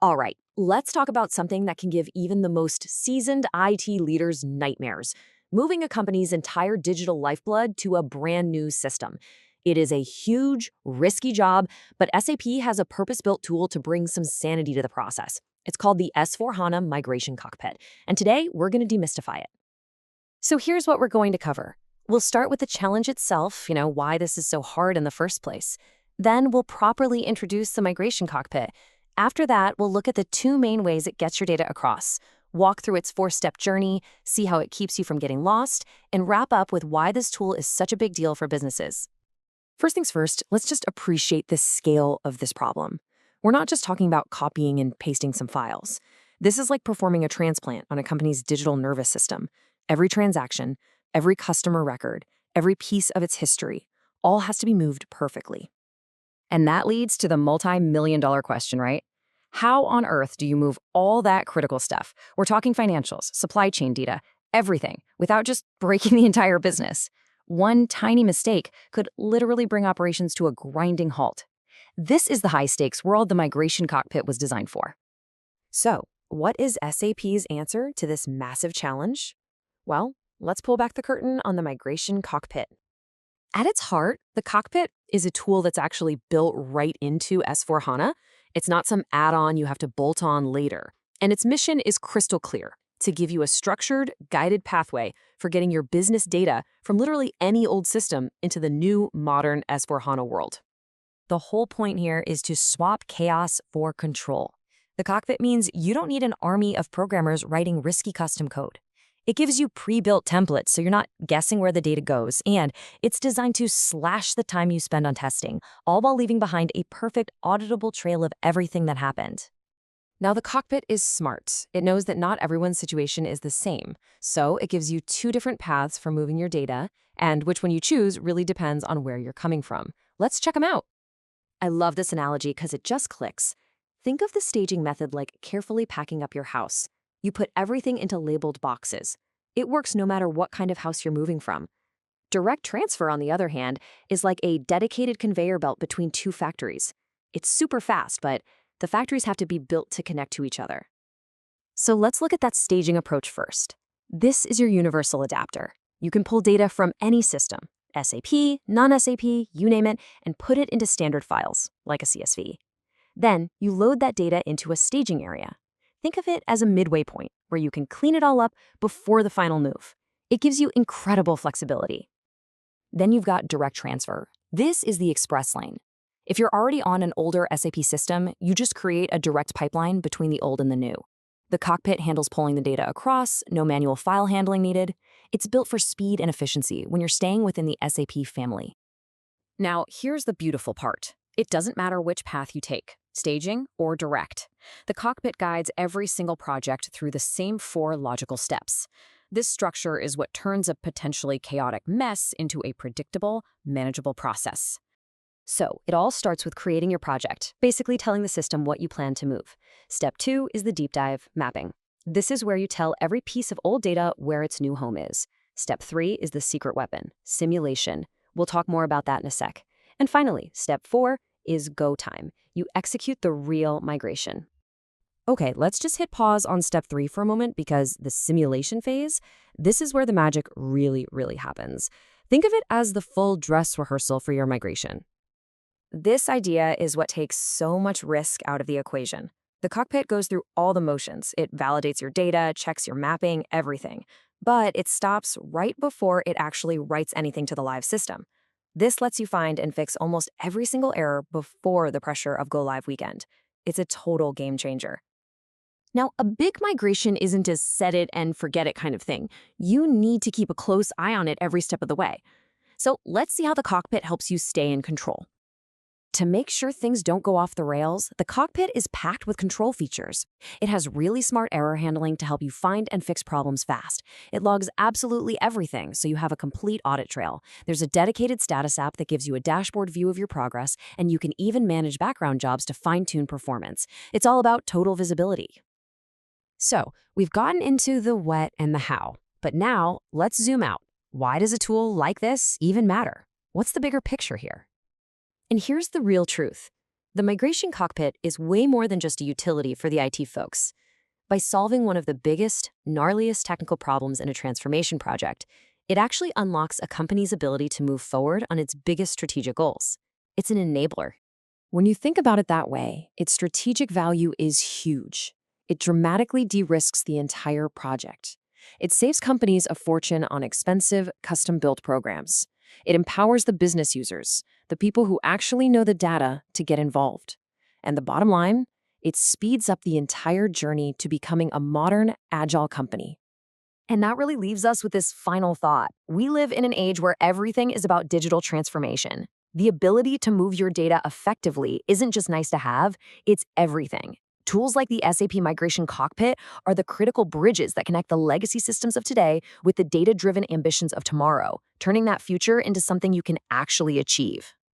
All right, let's talk about something that can give even the most seasoned IT leaders nightmares: moving a company's entire digital lifeblood to a brand new system. It is a huge, risky job, but SAP has a purpose-built tool to bring some sanity to the process. It's called the S/4HANA Migration Cockpit, and today we're going to demystify it. So here's what we're going to cover. We'll start with the challenge itself, why this is so hard in the first place. Then we'll properly introduce the migration cockpit. After that, we'll look at the two main ways it gets your data across, walk through its four-step journey, see how it keeps you from getting lost, and wrap up with why this tool is such a big deal for businesses. First things first, let's just appreciate the scale of this problem. We're not just talking about copying and pasting some files. This is like performing a transplant on a company's digital nervous system. Every transaction, every customer record, every piece of its history, all has to be moved perfectly. And that leads to the multi-million-dollar question, right? How on earth do you move all that critical stuff? We're talking financials, supply chain data, everything, without just breaking the entire business. One tiny mistake could literally bring operations to a grinding halt. This is the high-stakes world the migration cockpit was designed for. So, what is SAP's answer to this massive challenge? Well, let's pull back the curtain on the migration cockpit. At its heart, the cockpit is a tool that's actually built right into S/4HANA. It's not some add-on you have to bolt on later. And its mission is crystal clear: to give you a structured, guided pathway for getting your business data from literally any old system into the new, modern S/4HANA world. The whole point here is to swap chaos for control. The cockpit means you don't need an army of programmers writing risky custom code. It gives you pre-built templates so you're not guessing where the data goes, and it's designed to slash the time you spend on testing, all while leaving behind a perfect auditable trail of everything that happened. Now, the cockpit is smart. It knows that not everyone's situation is the same, so it gives you two different paths for moving your data, and which one you choose really depends on where you're coming from. Let's check them out. I love this analogy because it just clicks. Think of the staging method like carefully packing up your house. You put everything into labeled boxes. It works no matter what kind of house you're moving from. Direct transfer, on the other hand, is like a dedicated conveyor belt between two factories. It's super fast, but the factories have to be built to connect to each other. So let's look at that staging approach first. This is your universal adapter. You can pull data from any system, SAP, non-SAP, you name it, and put it into standard files, like a CSV. Then you load that data into a staging area. Think of it as a midway point where you can clean it all up before the final move. It gives you incredible flexibility. Then you've got direct transfer. This is the express lane. If you're already on an older SAP system, you just create a direct pipeline between the old and the new. The cockpit handles pulling the data across, no manual file handling needed. It's built for speed and efficiency when you're staying within the SAP family. Now, here's the beautiful part. It doesn't matter which path you take, staging or direct. The cockpit guides every single project through the same four logical steps. This structure is what turns a potentially chaotic mess into a predictable, manageable process. So, it all starts with creating your project, basically telling the system what you plan to move. Step 2 is the deep dive, mapping. This is where you tell every piece of old data where its new home is. Step 3 is the secret weapon, simulation. We'll talk more about that in a sec. And finally, step 4 is go time. You execute the real migration. Okay, let's just hit pause on step 3 for a moment because the simulation phase, this is where the magic really happens. Think of it as the full dress rehearsal for your migration. This idea is what takes so much risk out of the equation. The cockpit goes through all the motions. It validates your data, checks your mapping, everything. But it stops right before it actually writes anything to the live system. This lets you find and fix almost every single error before the pressure of go-live weekend. It's a total game changer. Now, a big migration isn't a set it and forget it kind of thing. You need to keep a close eye on it every step of the way. So let's see how the cockpit helps you stay in control. To make sure things don't go off the rails, the cockpit is packed with control features. It has really smart error handling to help you find and fix problems fast. It logs absolutely everything, so you have a complete audit trail. There's a dedicated status app that gives you a dashboard view of your progress, and you can even manage background jobs to fine-tune performance. It's all about total visibility. So, we've gotten into the what and the how, but now let's zoom out. Why does a tool like this even matter? What's the bigger picture here? And here's the real truth. The Migration Cockpit is way more than just a utility for the IT folks. By solving one of the biggest, gnarliest technical problems in a transformation project, it actually unlocks a company's ability to move forward on its biggest strategic goals. It's an enabler. When you think about it that way, its strategic value is huge. It dramatically de-risks the entire project. It saves companies a fortune on expensive, custom-built programs. It empowers the business users, the people who actually know the data, to get involved. And the bottom line? It speeds up the entire journey to becoming a modern, agile company. And that really leaves us with this final thought. We live in an age where everything is about digital transformation. The ability to move your data effectively isn't just nice to have, it's everything. Tools like the SAP Migration Cockpit are the critical bridges that connect the legacy systems of today with the data-driven ambitions of tomorrow, turning that future into something you can actually achieve.